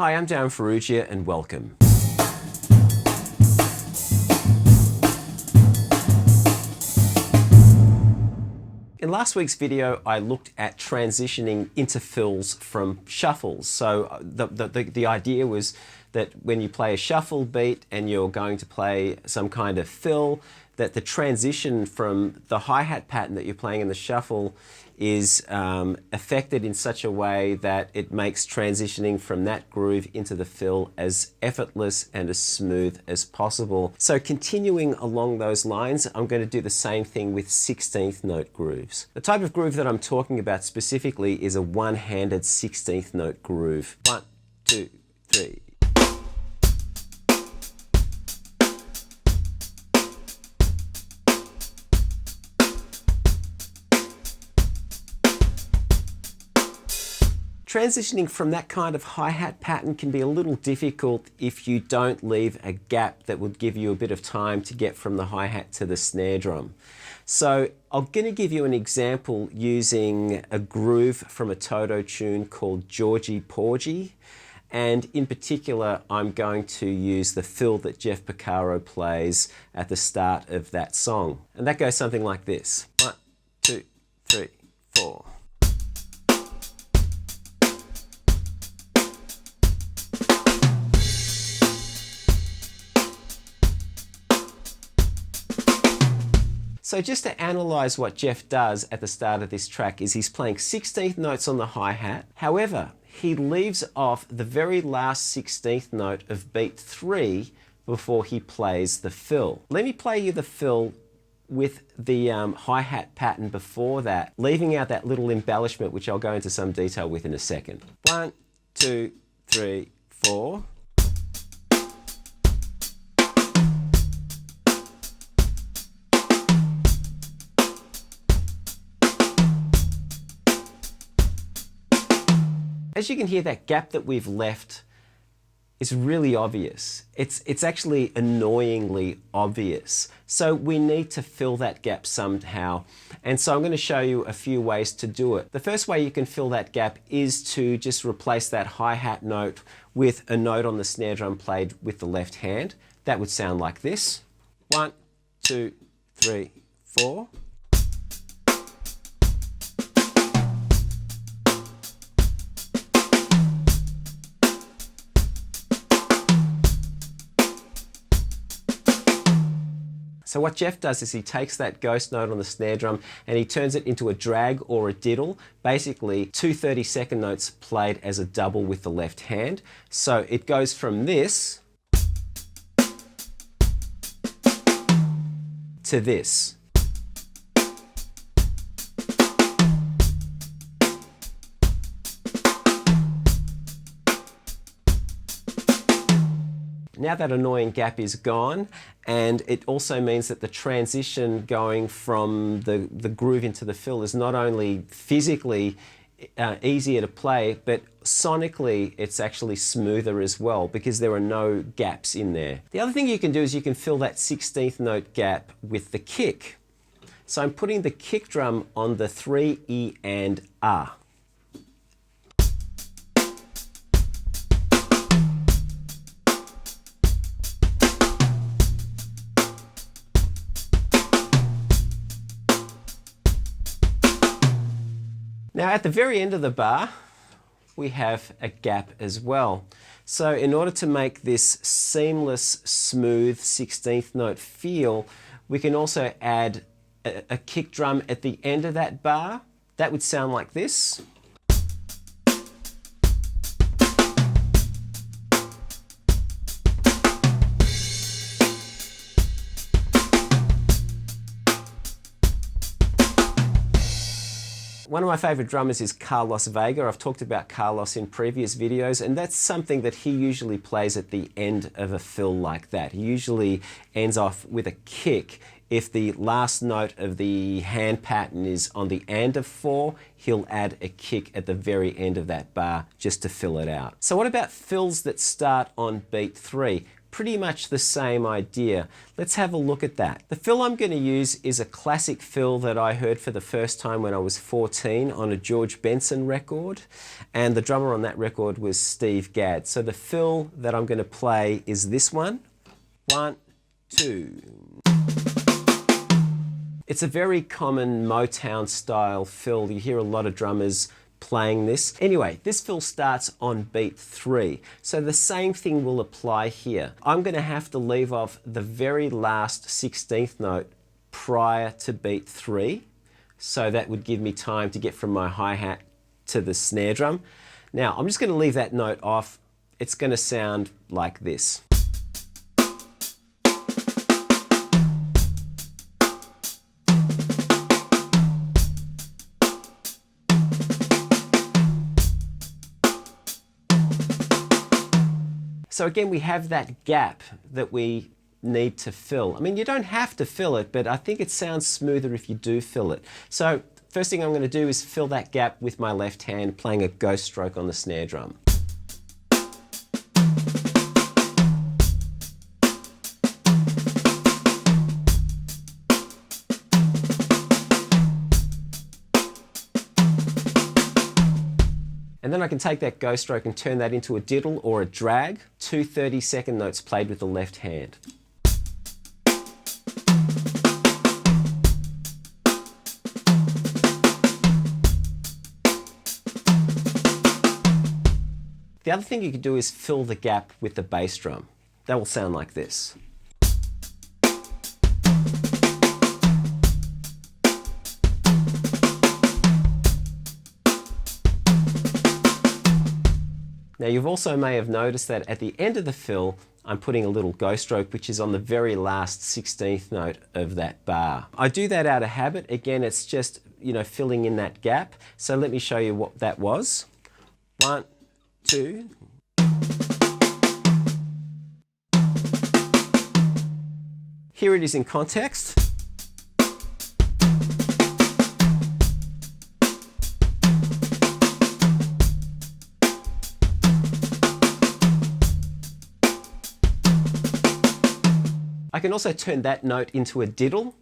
Hi, I'm Darryn Farrugia and welcome. In last week's video, I looked at transitioning into fills from shuffles. So the idea was that when you play a shuffle beat and you're going to play some kind of fill, that the transition from the hi-hat pattern that you're playing in the shuffle is affected in such a way that it makes transitioning from that groove into the fill as effortless and as smooth as possible. So continuing along those lines, I'm going to do the same thing with 16th note grooves. The type of groove that I'm talking about specifically is a one-handed 16th note groove. 1, 2, 3. Transitioning from that kind of hi-hat pattern can be a little difficult if you don't leave a gap that would give you a bit of time to get from the hi-hat to the snare drum. So I'm going to give you an example using a groove from a Toto tune called Georgie Porgy, and in particular I'm going to use the fill that Jeff Porcaro plays at the start of that song. And that goes something like this. 1, 2, 3, 4. So just to analyze what Jeff does at the start of this track is he's playing 16th notes on the hi-hat. However, he leaves off the very last 16th note of beat 3 before he plays the fill. Let me play you the fill with the hi-hat pattern before that, leaving out that little embellishment which I'll go into some detail with in a second. 1, 2, 3, 4. As you can hear, that gap that we've left is really obvious. It's actually annoyingly obvious. So we need to fill that gap somehow. And so I'm going to show you a few ways to do it. The first way you can fill that gap is to just replace that hi-hat note with a note on the snare drum played with the left hand. That would sound like this. 1, 2, 3, 4. So what Jeff does is he takes that ghost note on the snare drum and he turns it into a drag or a diddle, basically two 32nd notes played as a double with the left hand. So it goes from this to this. Now that annoying gap is gone, and it also means that the transition going from the groove into the fill is not only physically easier to play, but sonically it's actually smoother as well because there are no gaps in there. The other thing you can do is you can fill that 16th note gap with the kick. So I'm putting the kick drum on the 3, E and A. Now at the very end of the bar, we have a gap as well. So in order to make this seamless, smooth 16th note feel, we can also add a kick drum at the end of that bar. That would sound like this. One of my favorite drummers is Carlos Vega. I've talked about Carlos in previous videos, and that's something that he usually plays at the end of a fill like that. He usually ends off with a kick. If the last note of the hand pattern is on the and of 4, he'll add a kick at the very end of that bar just to fill it out. So what about fills that start on beat 3? pretty much the same idea. Let's have a look at that. The fill I'm going to use is a classic fill that I heard for the first time when I was 14 on a George Benson record, and the drummer on that record was Steve Gadd. So the fill that I'm going to play is this one. 1, 2. It's a very common Motown style fill. You hear a lot of drummers playing this. Anyway, this fill starts on beat 3. So the same thing will apply here. I'm going to have to leave off the very last 16th note prior to beat 3. So that would give me time to get from my hi-hat to the snare drum. Now, I'm just going to leave that note off. It's going to sound like this. So again, we have that gap that we need to fill. I mean, you don't have to fill it, but I think it sounds smoother if you do fill it. So first thing I'm going to do is fill that gap with my left hand, playing a ghost stroke on the snare drum. And then I can take that ghost stroke and turn that into a diddle or a drag, 2 30-second notes played with the left hand. The other thing you could do is fill the gap with the bass drum. That will sound like this. Now you also may have noticed that at the end of the fill, I'm putting a little ghost stroke, which is on the very last 16th note of that bar. I do that out of habit. Again, it's just, filling in that gap. So let me show you what that was. 1, 2. Here it is in context. I can also turn that note into a diddle.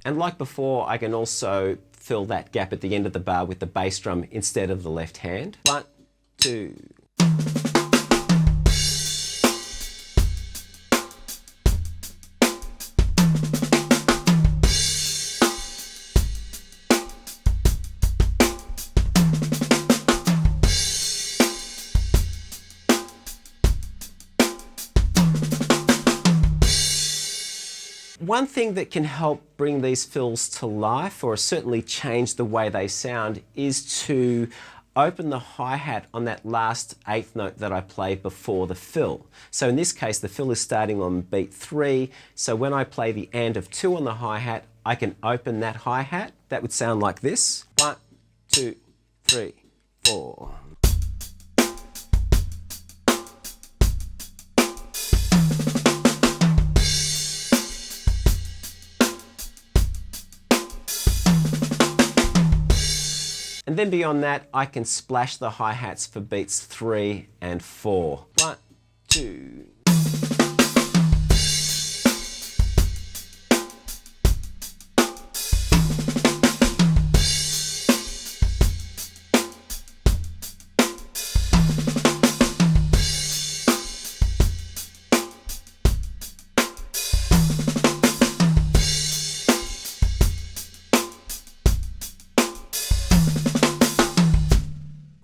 And like before, I can also fill that gap at the end of the bar with the bass drum instead of the left hand. 1, 2. One thing that can help bring these fills to life, or certainly change the way they sound, is to open the hi-hat on that last 8th note that I played before the fill. So in this case, the fill is starting on beat 3, so when I play the and of 2 on the hi-hat, I can open that hi-hat. That would sound like this. 1, 2, 3, 4. And then beyond that, I can splash the hi-hats for beats 3 and 4. 1, 2.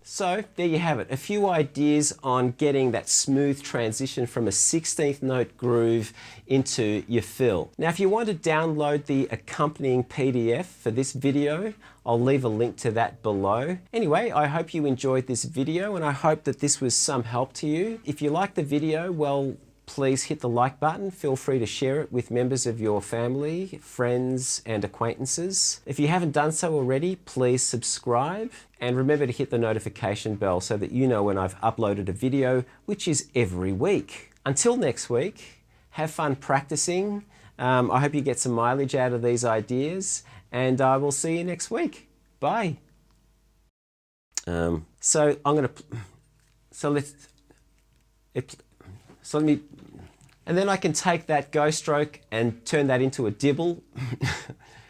So there you have it, a few ideas on getting that smooth transition from a 16th note groove into your fill. Now if you want to download the accompanying PDF for this video, I'll leave a link to that below. Anyway, I hope you enjoyed this video and I hope that this was some help to you. If you liked the video, well, please hit the like button. Feel free to share it with members of your family, friends, and acquaintances. If you haven't done so already, please subscribe. And remember to hit the notification bell so that you know when I've uploaded a video, which is every week. Until next week, have fun practicing. I hope you get some mileage out of these ideas, and I will see you next week. Bye. So let me, and then I can take that go stroke and turn that into a dibble.